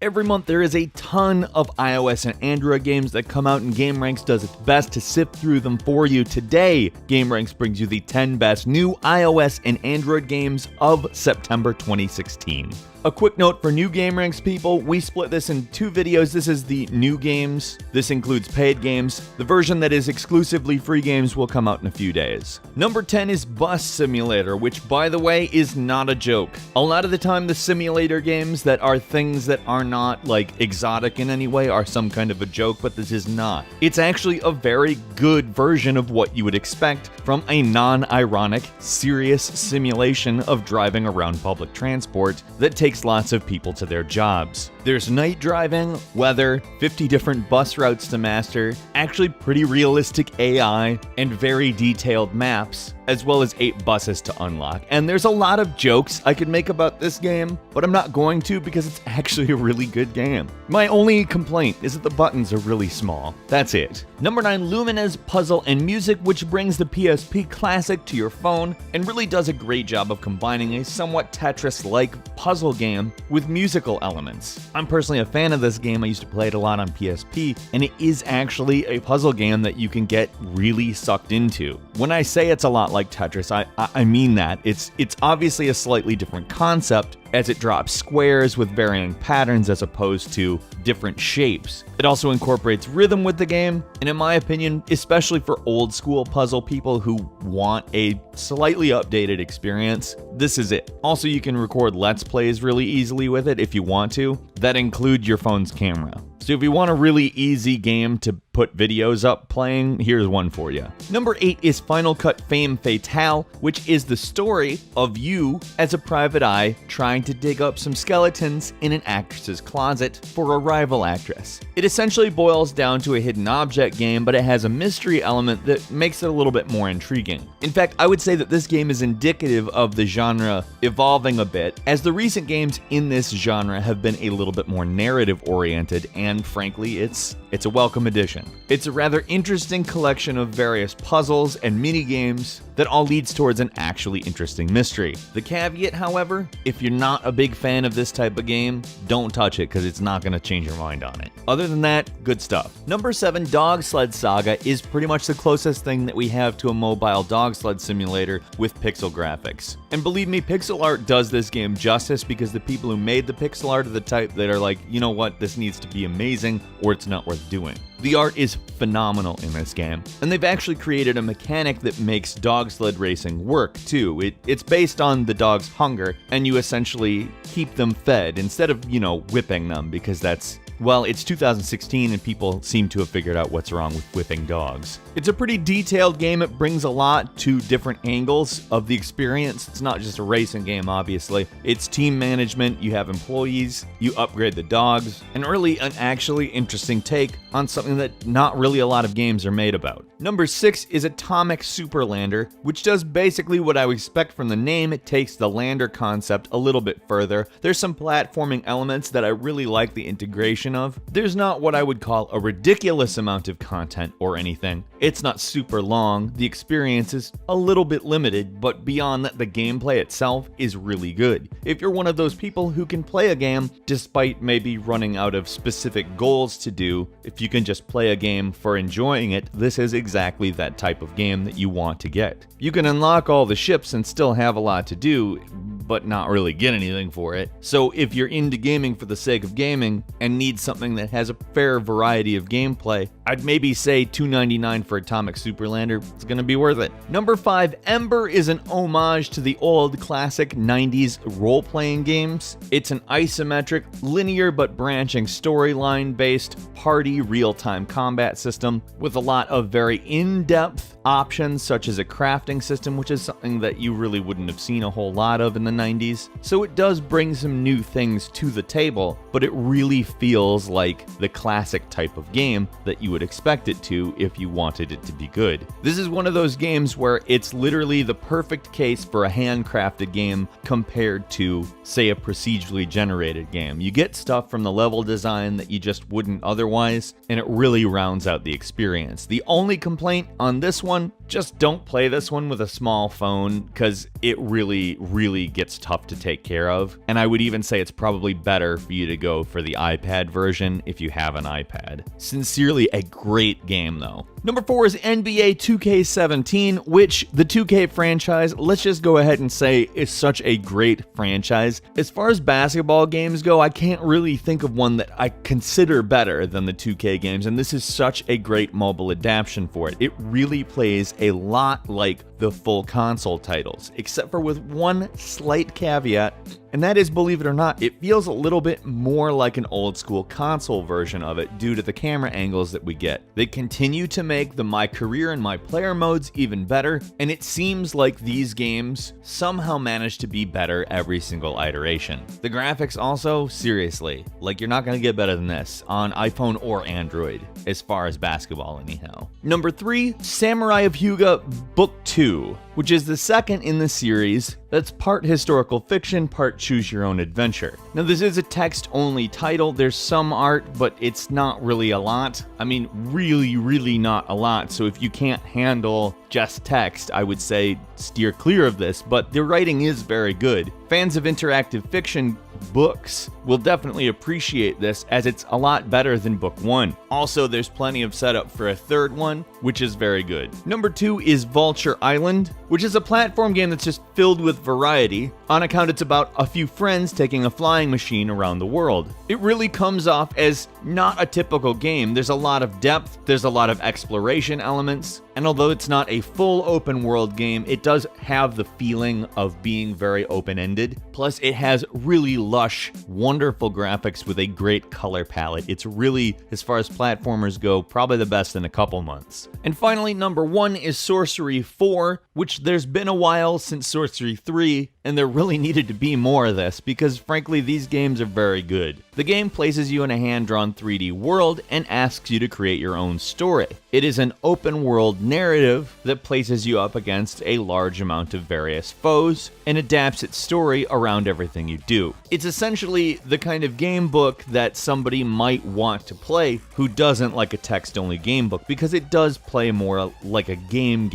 Every month there is a ton of iOS and Android games that come out, and GameRanks does its best to sift through them for you. Today, GameRanks brings you the 10 best new iOS and Android games of September 2016. A quick note for new GameRanks people, we split this in two videos. This is the new games. This includes paid games. The version that is exclusively free games will come out in a few days. Number 10 is Bus Simulator, which, by the way, is not a joke. A lot of the time, the simulator games that are things that are not, like, exotic in any way are some kind of a joke, but this is not. It's actually a very good version of what you would expect from a non-ironic, serious simulation of driving around public transport that takes lots of people to their jobs. There's night driving, weather, 50 different bus routes to master, actually pretty realistic AI, and very detailed maps, as well as 8 buses to unlock. And there's a lot of jokes I could make about this game, but I'm not going to because it's actually a really good game. My only complaint is that the buttons are really small. That's it. Number 9, Lumina's Puzzle and Music, which brings the PSP Classic to your phone and really does a great job of combining a somewhat Tetris-like puzzle game with musical elements. I'm personally a fan of this game. I used to play it a lot on PSP, and it is actually a puzzle game that you can get really sucked into. When I say it's a lot like Tetris, I mean that. It's obviously a slightly different concept, as it drops squares with varying patterns as opposed to different shapes. It also incorporates rhythm with the game, and in my opinion, especially for old school puzzle people who want a slightly updated experience, this is it. Also, you can record Let's Plays really easily with it if you want to, that include your phone's camera. So if you want a really easy game to put videos up playing, here's one for you. Number 8 is Final Cut Femme Fatale, which is the story of you as a private eye trying to dig up some skeletons in an actress's closet for a rival actress. It essentially boils down to a hidden object game, but it has a mystery element that makes it a little bit more intriguing. In fact, I would say that this game is indicative of the genre evolving a bit, as the recent games in this genre have been a little bit more narrative-oriented, and frankly, it's a welcome addition. It's a rather interesting collection of various puzzles and mini-games that all leads towards an actually interesting mystery. The caveat, however, if you're not a big fan of this type of game, don't touch it because it's not going to change your mind on it. Other than that, good stuff. Number 7, Dog Sled Saga is pretty much the closest thing that we have to a mobile dog sled simulator with pixel graphics. And believe me, pixel art does this game justice because the people who made the pixel art are the type that are like, you know what, this needs to be amazing or it's not worth doing. The art is phenomenal in this game, and they've actually created a mechanic that makes dog sled racing work too. It's based on the dog's hunger, and you essentially keep them fed instead of, whipping them, because that's, well, it's 2016 and people seem to have figured out what's wrong with whipping dogs. It's a pretty detailed game. It brings a lot to different angles of the experience. It's not just a racing game, obviously. It's team management, you have employees, you upgrade the dogs, and really an actually interesting take on something that not really a lot of games are made about. Number 6 is Atomic Superlander, which does basically what I would expect from the name. It takes the lander concept a little bit further. There's some platforming elements that I really like the integration of. There's not what I would call a ridiculous amount of content or anything. It's not super long, the experience is a little bit limited, but beyond that, the gameplay itself is really good. If you're one of those people who can play a game despite maybe running out of specific goals to do, if you can just play a game for enjoying it, this is exactly that type of game that you want to get. You can unlock all the ships and still have a lot to do, but not really get anything for it. So if you're into gaming for the sake of gaming and need something that has a fair variety of gameplay, I'd maybe say $2.99 for Atomic Superlander. It's gonna be worth it. Number 5, Ember is an homage to the old classic 90s role-playing games. It's an isometric, linear but branching storyline-based party real-time combat system with a lot of very in-depth options, such as a crafting system, which is something that you really wouldn't have seen a whole lot of in the 90s. So it does bring some new things to the table, but it really feels like the classic type of game that you would expect it to if you wanted it to be good. This is one of those games where it's literally the perfect case for a handcrafted game compared to, say, a procedurally generated game. You get stuff from the level design that you just wouldn't otherwise, and it really rounds out the experience. The only complaint on this one, Just don't play this one with a small phone, because it really gets tough to take care of. And I would even say it's probably better for you to go for the iPad version if you have an iPad. Sincerely, a great game though. Number 4 is NBA 2K17, which the 2K franchise, let's just go ahead and say, is such a great franchise. As far as basketball games go, I can't really think of one that I consider better than the 2K games, and this is such a great mobile adaptation for it. It really plays a lot like the full console titles, except for with one slight caveat, and that is, believe it or not, it feels a little bit more like an old school console version of it due to the camera angles that we get. They continue to make the My Career and My Player modes even better, and it seems like these games somehow manage to be better every single iteration. The graphics also, seriously, like you're not going to get better than this on iPhone or Android, as far as basketball anyhow. Number 3, Samurai of Hyuga Book 2, which is the second in the series that's part historical fiction, part choose your own adventure. Now this is a text-only title. There's some art, but it's not really a lot. I mean, really not a lot. So if you can't handle just text, I would say steer clear of this, but the writing is very good. Fans of interactive fiction books will definitely appreciate this, as it's a lot better than book 1. Also, there's plenty of setup for a third one, which is very good. Number 2 is Vulture Island, which is a platform game that's just filled with variety. On account, it's about a few friends taking a flying machine around the world. It really comes off as not a typical game. There's a lot of depth, there's a lot of exploration elements, and although it's not a full open world game, it does have the feeling of being very open-ended. Plus, it has really lush, wonderful graphics with a great color palette. It's really, as far as platformers go, probably the best in a couple months. And finally, number 1 is Sorcery 4, which there's been a while since Sorcery 3, and there really needed to be more of this, because frankly, these games are very good. The game places you in a hand-drawn 3D world and asks you to create your own story. It is an open-world narrative that places you up against a large amount of various foes and adapts its story around everything you do. It's essentially the kind of game book that somebody might want to play who doesn't like a text-only game book, because it does play more like a game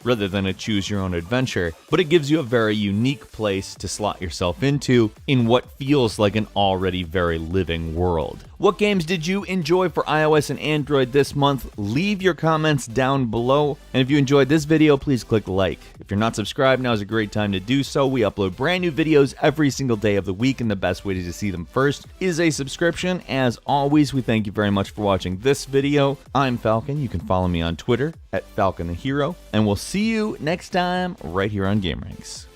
rather than a choose-your-own-adventure, but it gives you a very unique place to slot yourself into in what feels like an already very living world. What games did you enjoy for iOS and Android this month? Leave your comments down below, and if you enjoyed this video, please click like. If you're not subscribed, now is a great time to do so. We upload brand new videos every single day of the week, and the best way to see them first is a subscription. As always, we thank you very much for watching this video. I'm Falcon. You can follow me on Twitter @FalconTheHero, and we'll see you next time right here on GameRanks.